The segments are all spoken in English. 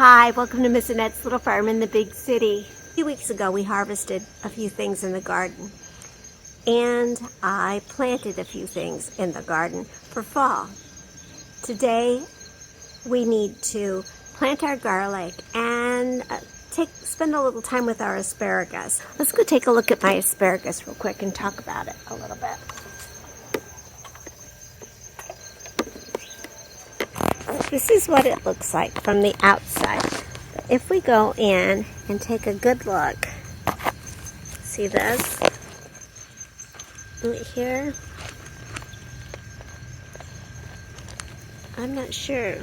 Hi, welcome to Miss Annette's Little Farm in the big city. A few weeks ago we harvested a few things in the garden, and I planted a few things in the garden for fall. Today we need to plant our garlic and spend a little time with our asparagus. Let's go take a look at my asparagus real quick and talk about it a little bit. This is what it looks like from the outside. If we go in and take a good look, see this right here? I'm not sure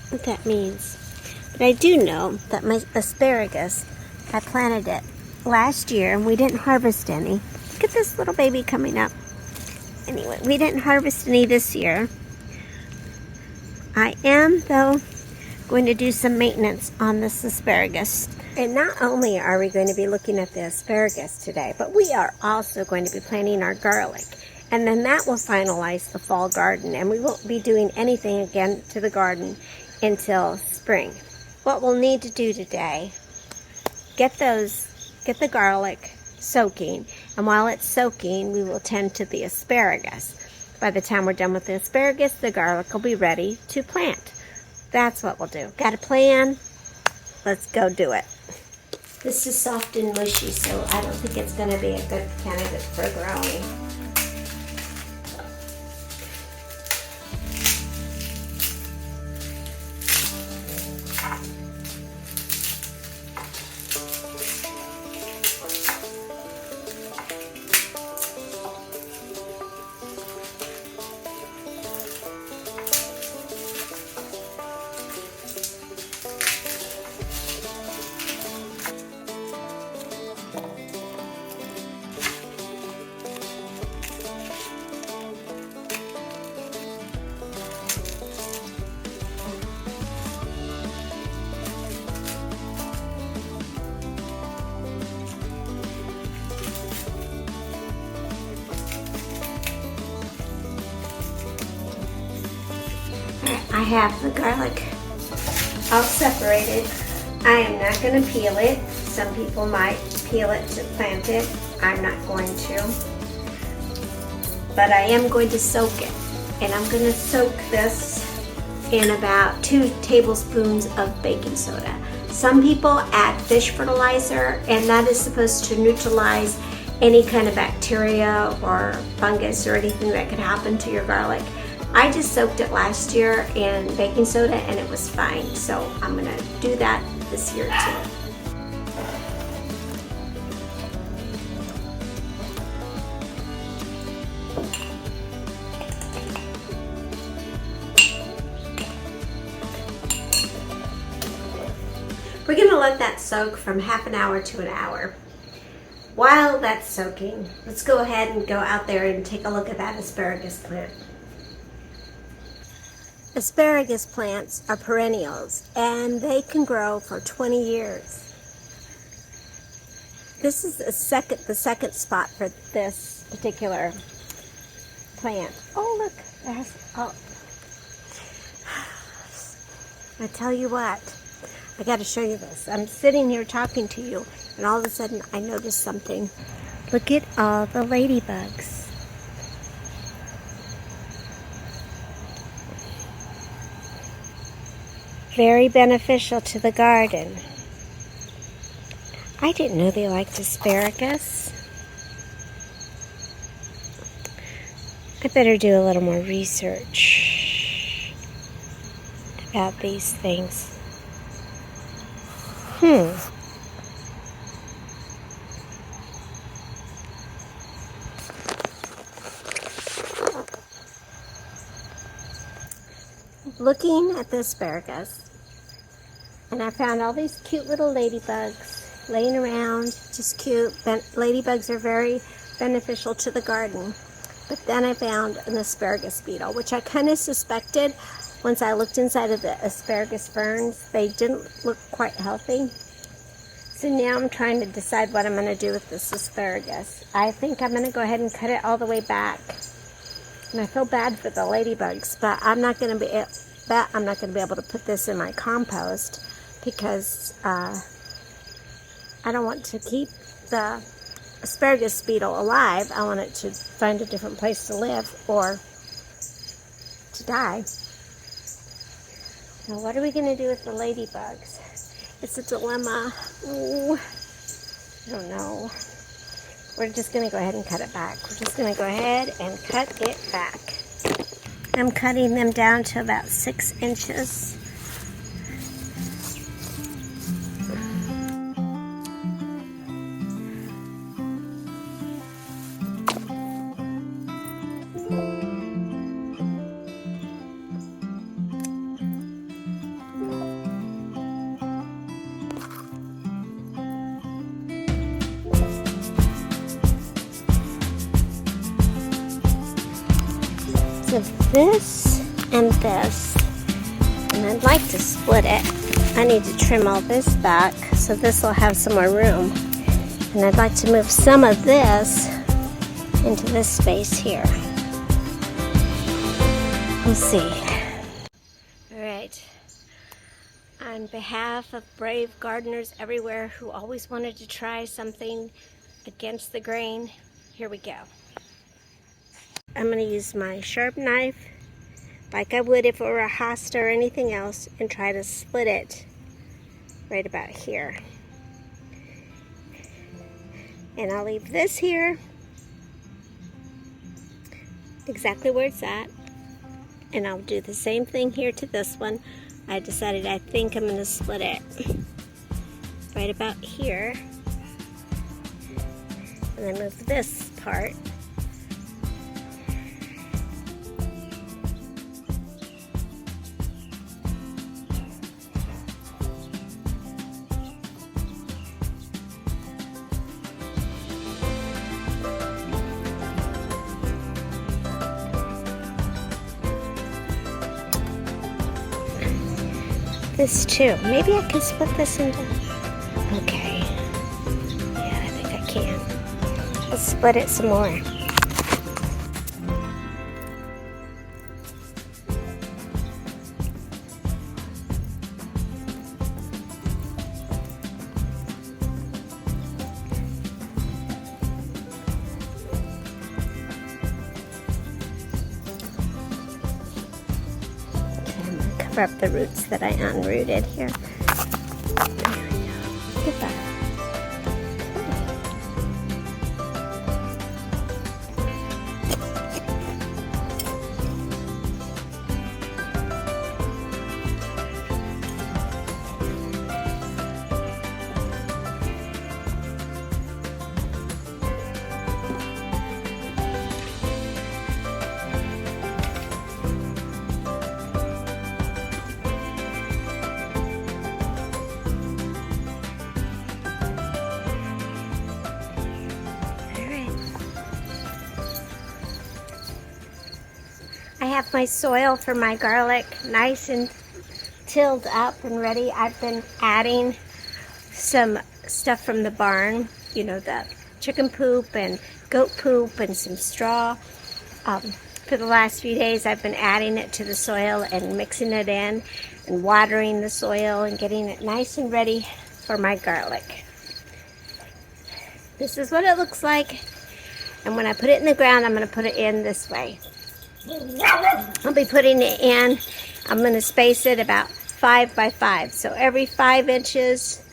what that means, but I do know that my asparagus, I planted it last year and we didn't harvest any. Look at this little baby coming up. Anyway, we didn't harvest any this year. I am, though, going to do some maintenance on this asparagus. And not only are we going to be looking at the asparagus today, but we are also going to be planting our garlic. And then that will finalize the fall garden, and we won't be doing anything again to the garden until spring. What we'll need to do today, get the garlic soaking, and while it's soaking, we will tend to the asparagus. By the time we're done with the asparagus, the garlic will be ready to plant. That's what we'll do. Got a plan? Let's go do it. This is soft and mushy, so I don't think it's going to be a good candidate for growing. I have the garlic all separated. I am not going to peel it. Some people might peel it to plant it. I'm not going to. But I am going to soak it. And I'm going to soak this in about 2 tablespoons of baking soda. Some people add fish fertilizer, and that is supposed to neutralize any kind of bacteria or fungus or anything that could happen to your garlic. I just soaked it last year in baking soda and it was fine, so I'm going to do that this year too. We're going to let that soak from half an hour to an hour. While that's soaking, let's go ahead and go out there and take a look at that asparagus plant. Asparagus plants are perennials, and they can grow for 20 years. This is the second spot for this particular plant. Oh, look, I tell you what, I got to show you this. I'm sitting here talking to you, and all of a sudden I noticed something. Look at all the ladybugs. Very beneficial to the garden. I didn't know they liked asparagus. I better do a little more research about these things. Looking at the asparagus, and I found all these cute little ladybugs laying around, just cute. Ladybugs are very beneficial to the garden. But then I found an asparagus beetle, which I kind of suspected once I looked inside of the asparagus ferns. They didn't look quite healthy. So now I'm trying to decide what I'm going to do with this asparagus. I think I'm going to go ahead and cut it all the way back. And I feel bad for the ladybugs, but I'm not going to be But I'm not going to be able to put this in my compost because I don't want to keep the asparagus beetle alive. I want it to find a different place to live or to die. Now, what are we going to do with the ladybugs? It's a dilemma. Ooh, I don't know. We're just going to go ahead and cut it back. We're just going to go ahead and cut it back. I'm cutting them down to about 6 inches. So this and this, and I'd like to split it. I need to trim all this back so this will have some more room. And I'd like to move some of this into this space here. We'll see. All right. On behalf of brave gardeners everywhere who always wanted to try something against the grain, here we go. I'm going to use my sharp knife like I would if it were a hosta or anything else and try to split it right about here. And I'll leave this here exactly where it's at. And I'll do the same thing here to this one. I decided I think I'm going to split it right about here. And then move this part. This too. Maybe I can split this into... Okay. Yeah, I think I can. Let's split it some more. Cover up the roots that I unrooted here. There we go. Look at that. I have my soil for my garlic nice and tilled up and ready. I've been adding some stuff from the barn, you know, the chicken poop and goat poop and some straw. For the last few days I've been adding it to the soil and mixing it in and watering the soil and getting it nice and ready for my garlic. This is what it looks like, and when I put it in the ground, I'm going to put it in this way. I'll be putting it in, I'm going to space it about 5 by 5, so every 5 inches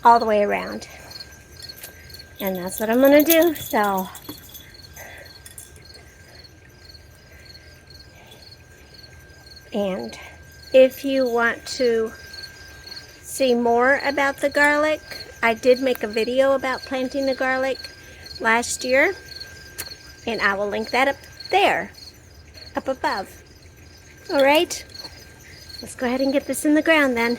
all the way around. And that's what I'm going to do. So and if you want to see more about the garlic, I did make a video about planting the garlic last year, and I will link that up there, up above. All right, let's go ahead and get this in the ground then.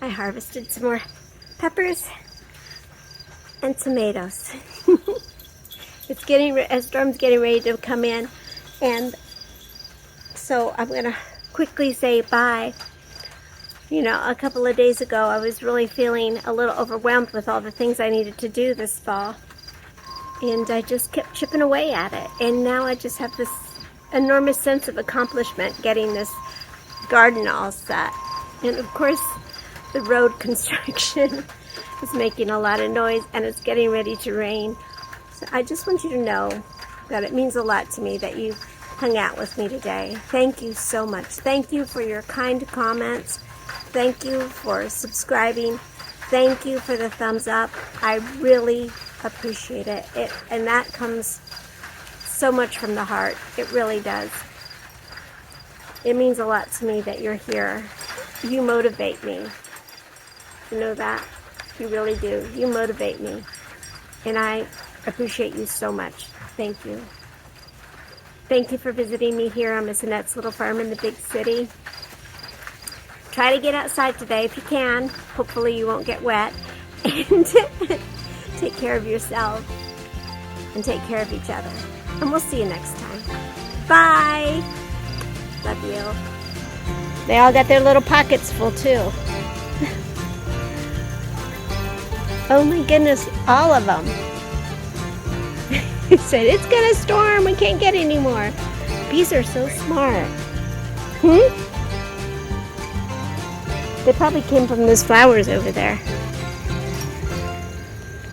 I harvested some more peppers and tomatoes. It's a storm's getting ready to come in, and so I'm gonna quickly say bye. You know, a couple of days ago I was really feeling a little overwhelmed with all the things I needed to do this fall, and I just kept chipping away at it, and now I just have this enormous sense of accomplishment getting this garden all set. And of course the road construction is making a lot of noise, and it's getting ready to rain. So I just want you to know that it means a lot to me that you hung out with me today. Thank you so much. Thank you for your kind comments. Thank you for subscribing. Thank you for the thumbs up. I really appreciate it. And that comes so much from the heart. It really does. It means a lot to me that you're here. You motivate me. You know that? You really do. You motivate me. And I appreciate you so much. Thank you. Thank you for visiting me here on Miss Annette's little farm in the big city. Try to get outside today if you can. Hopefully you won't get wet. And take care of yourself. And take care of each other. And we'll see you next time. Bye. Love you. They all got their little pockets full too. Oh my goodness, all of them. He said, it's gonna storm, we can't get any more. Bees are so smart. They probably came from those flowers over there.